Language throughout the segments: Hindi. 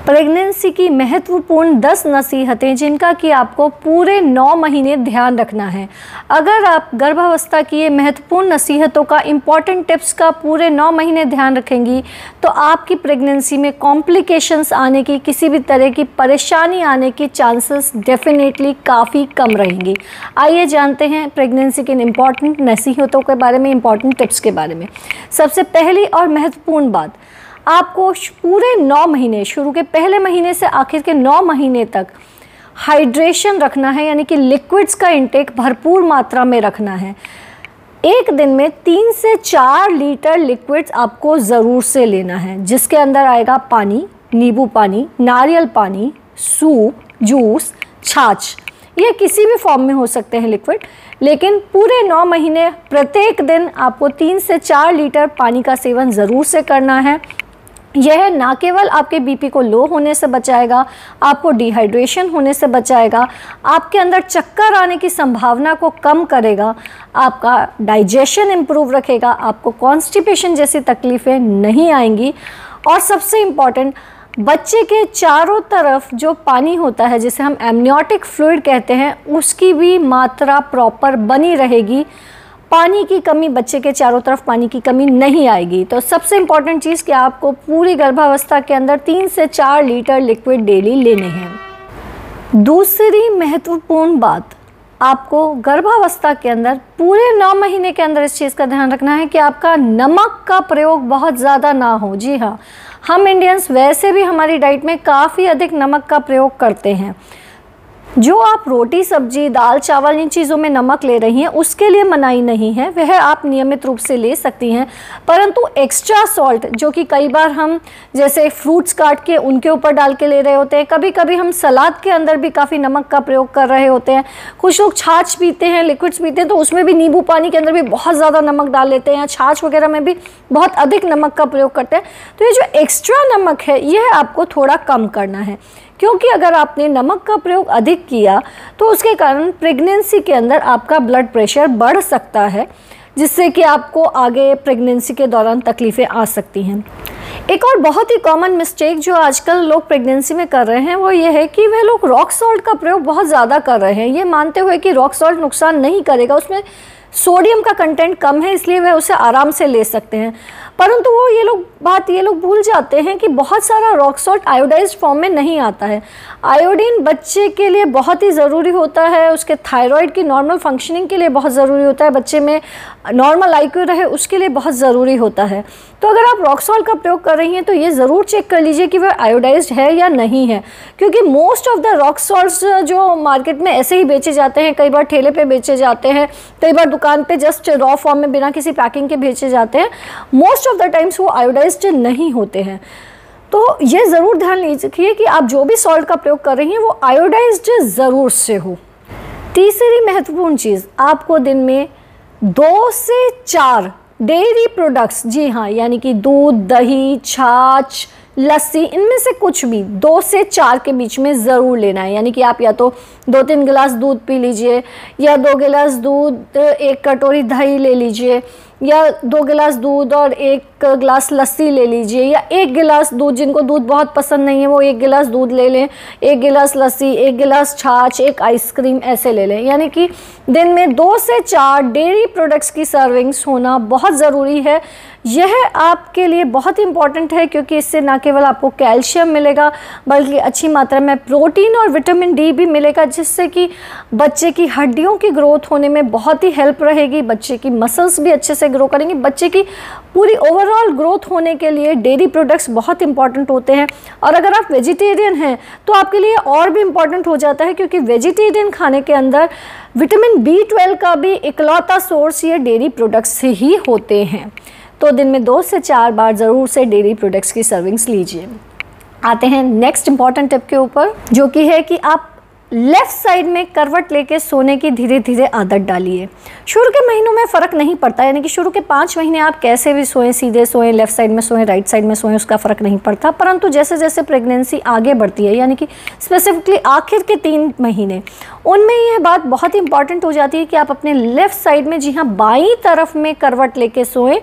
प्रेगनेंसी की महत्वपूर्ण 10 नसीहतें जिनका कि आपको पूरे 9 महीने ध्यान रखना है। अगर आप गर्भावस्था की ये महत्वपूर्ण नसीहतों का, इम्पॉर्टेंट टिप्स का पूरे 9 महीने ध्यान रखेंगी तो आपकी प्रेगनेंसी में कॉम्प्लिकेशंस आने की, किसी भी तरह की परेशानी आने की चांसेस डेफिनेटली काफ़ी कम रहेंगी। आइए जानते हैं प्रेगनेंसी की इम्पॉर्टेंट नसीहतों के बारे में, इम्पॉर्टेंट टिप्स के बारे में। सबसे पहली और महत्वपूर्ण बात, आपको पूरे 9 महीने, शुरू के पहले महीने से आखिर के 9 महीने तक हाइड्रेशन रखना है, यानी कि लिक्विड्स का इंटेक भरपूर मात्रा में रखना है। एक दिन में 3 से 4 लीटर लिक्विड्स आपको ज़रूर से लेना है, जिसके अंदर आएगा पानी, नींबू पानी, नारियल पानी, सूप, जूस, छाछ। ये किसी भी फॉर्म में हो सकते हैं लिक्विड, लेकिन पूरे 9 महीने प्रत्येक दिन आपको 3 से 4 लीटर पानी का सेवन ज़रूर से करना है। यह ना केवल आपके बीपी को लो होने से बचाएगा, आपको डिहाइड्रेशन होने से बचाएगा, आपके अंदर चक्कर आने की संभावना को कम करेगा, आपका डाइजेशन इम्प्रूव रखेगा, आपको कॉन्स्टिपेशन जैसी तकलीफ़ें नहीं आएंगी। और सबसे इम्पॉर्टेंट, बच्चे के चारों तरफ जो पानी होता है, जिसे हम एमनियोटिक फ्लूइड कहते हैं, उसकी भी मात्रा प्रॉपर बनी रहेगी। पानी की कमी, बच्चे के चारों तरफ पानी की कमी नहीं आएगी। तो सबसे इम्पॉर्टेंट चीज़ कि आपको पूरी गर्भावस्था के अंदर 3 से 4 लीटर लिक्विड डेली लेने हैं। दूसरी महत्वपूर्ण बात, आपको गर्भावस्था के अंदर पूरे 9 महीने के अंदर इस चीज़ का ध्यान रखना है कि आपका नमक का प्रयोग बहुत ज़्यादा ना हो। जी हाँ, हम इंडियंस वैसे भी हमारी डाइट में काफ़ी अधिक नमक का प्रयोग करते हैं। जो आप रोटी, सब्जी, दाल, चावल, इन चीज़ों में नमक ले रही हैं उसके लिए मनाही नहीं है, वह आप नियमित रूप से ले सकती हैं। परंतु एक्स्ट्रा सॉल्ट, जो कि कई बार हम जैसे फ्रूट्स काट के उनके ऊपर डाल के ले रहे होते हैं, कभी कभी हम सलाद के अंदर भी काफ़ी नमक का प्रयोग कर रहे होते हैं। कुछ लोग छाछ पीते हैं, लिक्विड्स पीते हैं, तो उसमें भी नींबू पानी के अंदर भी बहुत ज़्यादा नमक डाल लेते हैं, छाछ वगैरह में भी बहुत अधिक नमक का प्रयोग करते हैं। तो ये जो एक्स्ट्रा नमक है, यह आपको थोड़ा कम करना है, क्योंकि अगर आपने नमक का प्रयोग अधिक किया तो उसके कारण प्रेगनेंसी के अंदर आपका ब्लड प्रेशर बढ़ सकता है, जिससे कि आपको आगे प्रेगनेंसी के दौरान तकलीफ़ें आ सकती हैं। एक और बहुत ही कॉमन मिस्टेक जो आजकल लोग प्रेगनेंसी में कर रहे हैं वो ये है कि वह लोग रॉक सॉल्ट का प्रयोग बहुत ज़्यादा कर रहे हैं, ये मानते हुए कि रॉक सॉल्ट नुकसान नहीं करेगा, उसमें सोडियम का कंटेंट कम है, इसलिए वह उसे आराम से ले सकते हैं। परंतु ये लोग भूल जाते हैं कि बहुत सारा रॉक सॉल्ट आयोडाइज्ड फॉर्म में नहीं आता है। आयोडीन बच्चे के लिए बहुत ही ज़रूरी होता है, उसके थायराइड की नॉर्मल फंक्शनिंग के लिए बहुत ज़रूरी होता है, बच्चे में नॉर्मल आईक्यू रहे उसके लिए बहुत ज़रूरी होता है। तो अगर आप रॉक सॉल्ट का प्रयोग कर रही हैं तो ये ज़रूर चेक कर लीजिए कि वह आयोडाइज्ड है या नहीं है, क्योंकि most of the rock salts जो मार्केट में ऐसे ही बेचे जाते हैं, कई बार ठेले पे बेचे जाते हैं, कई बार दुकान पे जस्ट रॉ फॉर्म में बिना किसी पैकिंग के बेचे जाते हैं, मोस्ट ऑफ द टाइम्स वो आयोडाइज्ड नहीं होते हैं। तो ये ज़रूर ध्यान लीजिए कि आप जो भी सॉल्ट का प्रयोग कर रही हैं वो आयोडाइज्ड ज़रूर से हो। तीसरी महत्वपूर्ण चीज़, आपको दिन में 2 से 4 डेयरी प्रोडक्ट्स, जी हाँ, यानी कि दूध, दही, छाछ, लस्सी, इनमें से कुछ भी 2 से 4 के बीच में ज़रूर लेना है। यानी कि आप या तो 2-3 गिलास दूध पी लीजिए, या 2 गिलास दूध, 1 कटोरी दही ले लीजिए, या 2 गिलास दूध और 1 गिलास लस्सी ले लीजिए, या 1 गिलास दूध, जिनको दूध बहुत पसंद नहीं है वो 1 गिलास दूध ले लें, 1 गिलास लस्सी, 1 गिलास छाछ, 1 आइसक्रीम, ऐसे ले लें। यानी कि दिन में 2 से 4 डेयरी प्रोडक्ट्स की सर्विंग्स होना बहुत ज़रूरी है। यह आपके लिए बहुत इंपॉर्टेंट है, क्योंकि इससे न केवल आपको कैल्शियम मिलेगा बल्कि अच्छी मात्रा में प्रोटीन और विटामिन डी भी मिलेगा, जिससे कि बच्चे की हड्डियों की ग्रोथ होने में बहुत ही हेल्प रहेगी, बच्चे की मसल्स भी अच्छे से ग्रो करेंगे। बच्चे की पूरी ओवरऑल ग्रोथ होने के लिए डेयरी प्रोडक्ट्स बहुत इंपॉर्टेंट होते हैं। और अगर आप वेजिटेरियन हैं तो आपके लिए और भी इम्पॉर्टेंट हो जाता है, क्योंकि वेजिटेरियन खाने के अंदर विटामिन B12 का भी इकलौता सोर्स ये डेयरी प्रोडक्ट्स से ही होते हैं। तो दिन में 2 से 4 बार ज़रूर से डेयरी प्रोडक्ट्स की सर्विंग्स लीजिए। आते हैं नेक्स्ट इंपॉर्टेंट टिप के ऊपर, जो कि है कि आप लेफ़्ट साइड में करवट लेके सोने की धीरे धीरे आदत डालिए। शुरू के महीनों में फ़र्क नहीं पड़ता, यानी कि शुरू के 5 महीने आप कैसे भी सोएं, सीधे सोएं, लेफ़्ट साइड में सोएं, राइट साइड में सोएं, उसका फ़र्क नहीं पड़ता। परंतु जैसे जैसे प्रेगनेंसी आगे बढ़ती है, यानी कि स्पेसिफिकली आखिर के 3 महीने, उनमें यह बात बहुत इंपॉर्टेंट हो जाती है कि आप अपने लेफ़्ट साइड में, जी हाँ, बाईं तरफ में करवट लेके सोएं।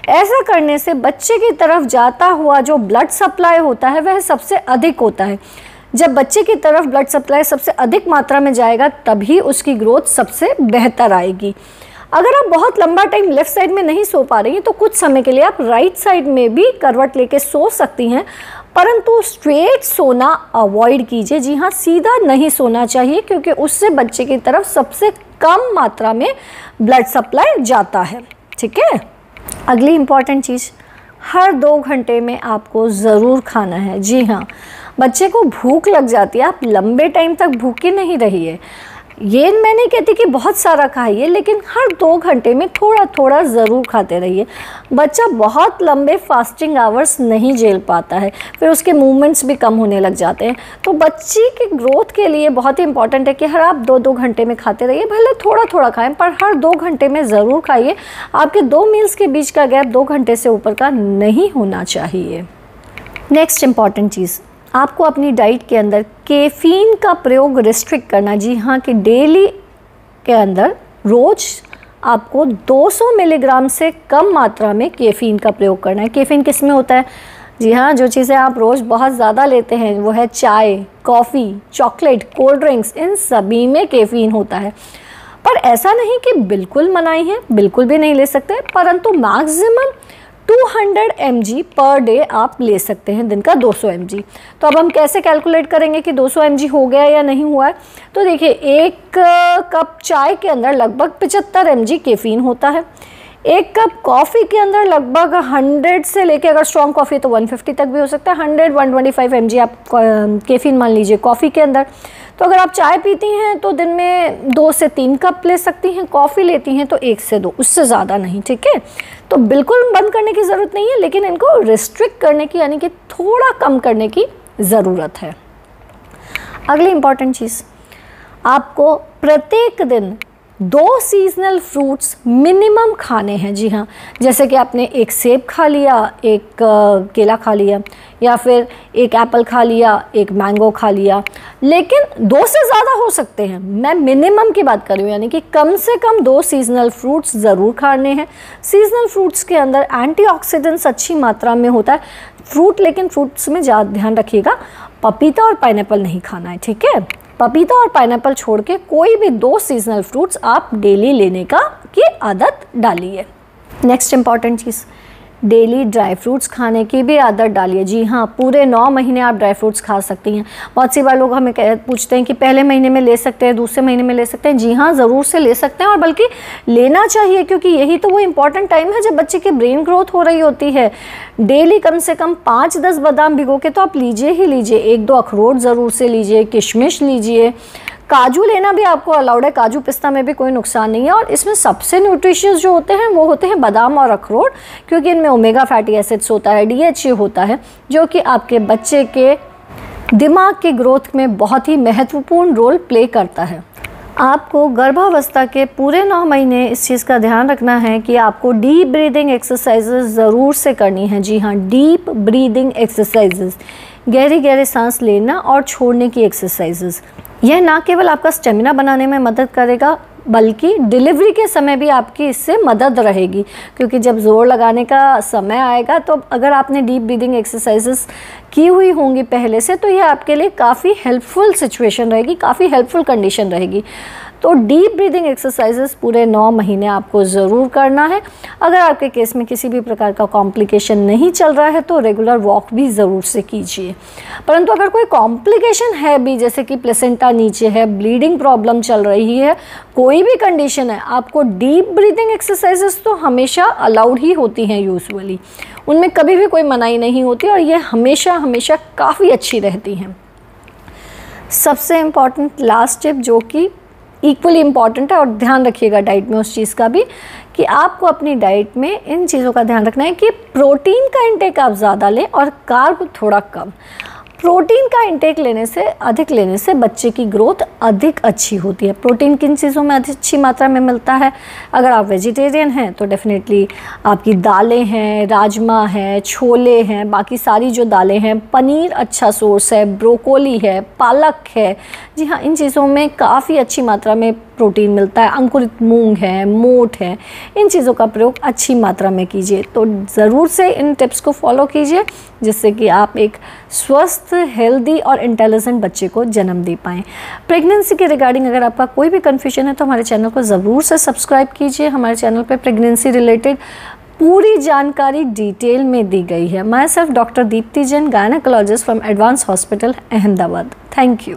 ऐसा करने से बच्चे की तरफ जाता हुआ जो ब्लड सप्लाई होता है वह सबसे अधिक होता है। जब बच्चे की तरफ ब्लड सप्लाई सबसे अधिक मात्रा में जाएगा तभी उसकी ग्रोथ सबसे बेहतर आएगी। अगर आप बहुत लंबा टाइम लेफ़्ट साइड में नहीं सो पा रही हैं तो कुछ समय के लिए आप राइट साइड में भी करवट लेके सो सकती हैं, परंतु स्ट्रेट सोना अवॉइड कीजिए। जी हाँ, सीधा नहीं सोना चाहिए क्योंकि उससे बच्चे की तरफ सबसे कम मात्रा में ब्लड सप्लाई जाता है। ठीक है। अगली इम्पॉर्टेंट चीज़, हर 2 घंटे में आपको ज़रूर खाना है। जी हाँ, बच्चे को भूख लग जाती है, आप लंबे टाइम तक भूखे नहीं रहिए। ये मैं नहीं कहती कि बहुत सारा खाइए, लेकिन हर 2 घंटे में थोड़ा थोड़ा ज़रूर खाते रहिए। बच्चा बहुत लंबे फास्टिंग आवर्स नहीं झेल पाता है, फिर उसके मूवमेंट्स भी कम होने लग जाते हैं। तो बच्चे की ग्रोथ के लिए बहुत ही इंपॉर्टेंट है कि हर आप 2-2 घंटे में खाते रहिए, भले थोड़ा थोड़ा खाएं पर हर 2 घंटे में ज़रूर खाइए। आपके 2 मील्स के बीच का गैप 2 घंटे से ऊपर का नहीं होना चाहिए। नेक्स्ट इम्पॉर्टेंट चीज़, आपको अपनी डाइट के अंदर कैफ़ीन का प्रयोग रिस्ट्रिक्ट करना। जी हाँ, कि डेली के अंदर रोज़ आपको 200 मिलीग्राम से कम मात्रा में कैफ़ीन का प्रयोग करना है। कैफ़ीन किस में होता है? जी हाँ, जो चीज़ें आप रोज़ बहुत ज़्यादा लेते हैं वो है चाय, कॉफ़ी, चॉकलेट, कोल्ड ड्रिंक्स, इन सभी में कैफ़ीन होता है। पर ऐसा नहीं कि बिल्कुल मनाही है, बिल्कुल भी नहीं ले सकते, परंतु मैक्सिमम 200 mg पर डे आप ले सकते हैं, दिन का 200 mg। तो अब हम कैसे कैलकुलेट करेंगे कि 200 mg हो गया या नहीं हुआ है? तो देखिए, 1 कप चाय के अंदर लगभग 75 mg कैफ़ीन होता है। 1 कप कॉफ़ी के अंदर लगभग 100 से लेके, अगर स्ट्रॉन्ग कॉफ़ी तो 150 तक भी हो सकता है, 100-125 mg आप कैफ़ीन मान लीजिए कॉफ़ी के अंदर। तो अगर आप चाय पीती हैं तो दिन में 2 से 3 कप ले सकती हैं, कॉफ़ी लेती हैं तो 1 से 2, उससे ज़्यादा नहीं। ठीक है, तो बिल्कुल बंद करने की ज़रूरत नहीं है, लेकिन इनको रिस्ट्रिक्ट करने की, यानी कि थोड़ा कम करने की ज़रूरत है। अगली इम्पॉर्टेंट चीज़, आपको प्रत्येक दिन 2 सीजनल फ्रूट्स मिनिमम खाने हैं। जी हाँ, जैसे कि आपने 1 सेब खा लिया, 1 केला खा लिया, या फिर 1 एप्पल खा लिया, 1 मैंगो खा लिया, लेकिन 2 से ज़्यादा हो सकते हैं। मैं मिनिमम की बात कर रही हूँ, यानी कि कम से कम 2 सीजनल फ्रूट्स ज़रूर खाने हैं। सीजनल फ्रूट्स के अंदर एंटीऑक्सीडेंट्स अच्छी मात्रा में होता है फ्रूट, लेकिन फ्रूट्स में ज़्यादा ध्यान रखिएगा, पपीता और पाइनएप्पल नहीं खाना है। ठीक है, पपीता और पाइनएप्पल छोड़ के कोई भी 2 सीजनल फ्रूट्स आप डेली लेने की आदत डालिए। नेक्स्ट इंपॉर्टेंट चीज़, डेली ड्राई फ्रूट्स खाने की भी आदत डालिए। जी हाँ, पूरे 9 महीने आप ड्राई फ्रूट्स खा सकती हैं। बहुत सी बार लोग हमें पूछते हैं कि पहले महीने में ले सकते हैं, दूसरे महीने में ले सकते हैं। जी हाँ, ज़रूर से ले सकते हैं, और बल्कि लेना चाहिए, क्योंकि यही तो वो इम्पॉर्टेंट टाइम है जब बच्चे की ब्रेन ग्रोथ हो रही होती है। डेली कम से कम 5-10 बादाम भिगो के तो आप लीजिए ही लीजिए, 1-2 अखरोट ज़रूर से लीजिए, किशमिश लीजिए, काजू लेना भी आपको अलाउड है, काजू पिस्ता में भी कोई नुकसान नहीं है। और इसमें सबसे न्यूट्रिशियस जो होते हैं वो होते हैं बादाम और अखरोट, क्योंकि इनमें ओमेगा फैटी एसिड्स होता है, DHA होता है, जो कि आपके बच्चे के दिमाग की ग्रोथ में बहुत ही महत्वपूर्ण रोल प्ले करता है। आपको गर्भावस्था के पूरे 9 महीने इस चीज़ का ध्यान रखना है कि आपको डीप ब्रीदिंग एक्सरसाइजेस ज़रूर से करनी है। जी हाँ, डीप ब्रीदिंग एक्सरसाइजेस, गहरी गहरी सांस लेना और छोड़ने की एक्सरसाइजेस। यह ना केवल आपका स्टेमिना बनाने में मदद करेगा, बल्कि डिलीवरी के समय भी आपकी इससे मदद रहेगी, क्योंकि जब ज़ोर लगाने का समय आएगा तो अगर आपने डीप ब्रीदिंग एक्सरसाइजेस की हुई होंगी पहले से, तो यह आपके लिए काफ़ी हेल्पफुल सिचुएशन रहेगी, काफ़ी हेल्पफुल कंडीशन रहेगी। तो डीप ब्रीदिंग एक्सरसाइजेस पूरे 9 महीने आपको ज़रूर करना है। अगर आपके केस में किसी भी प्रकार का कॉम्प्लिकेशन नहीं चल रहा है तो रेगुलर वॉक भी ज़रूर से कीजिए। परंतु अगर कोई कॉम्प्लिकेशन है भी, जैसे कि प्लेसेंटा नीचे है, ब्लीडिंग प्रॉब्लम चल रही है, कोई भी कंडीशन है, आपको डीप ब्रीदिंग एक्सरसाइजेस तो हमेशा अलाउड ही होती हैं यूजुअली, उनमें कभी भी कोई मनाही नहीं होती और ये हमेशा हमेशा काफ़ी अच्छी रहती हैं। सबसे इम्पॉर्टेंट लास्ट टिप, जो कि इक्वली इम्पॉर्टेंट है, और ध्यान रखिएगा डाइट में उस चीज़ का भी, कि आपको अपनी डाइट में इन चीज़ों का ध्यान रखना है कि प्रोटीन का इंटेक आप ज़्यादा लें और कार्ब थोड़ा कम। प्रोटीन का इंटेक अधिक लेने से बच्चे की ग्रोथ अधिक अच्छी होती है। प्रोटीन किन चीज़ों में अच्छी मात्रा में मिलता है? अगर आप वेजिटेरियन हैं तो डेफिनेटली आपकी दालें हैं, राजमा है, छोले हैं, बाकी सारी जो दालें हैं, पनीर अच्छा सोर्स है, ब्रोकोली है, पालक है। जी हाँ, इन चीज़ों में काफ़ी अच्छी मात्रा में प्रोटीन मिलता है, अंकुरित मूंग है, मोठ है, इन चीज़ों का प्रयोग अच्छी मात्रा में कीजिए। तो ज़रूर से इन टिप्स को फॉलो कीजिए जिससे कि आप एक स्वस्थ, हेल्दी और इंटेलिजेंट बच्चे को जन्म दे पाएँ। प्रेगनेंसी के रिगार्डिंग अगर आपका कोई भी कन्फ्यूजन है तो हमारे चैनल को ज़रूर से सब्सक्राइब कीजिए। हमारे चैनल पर प्रेगनेंसी रिलेटेड पूरी जानकारी डिटेल में दी गई है। My self doctor Deepti Jain, gynaecologist from advance hospital Ahmedabad. Thank you.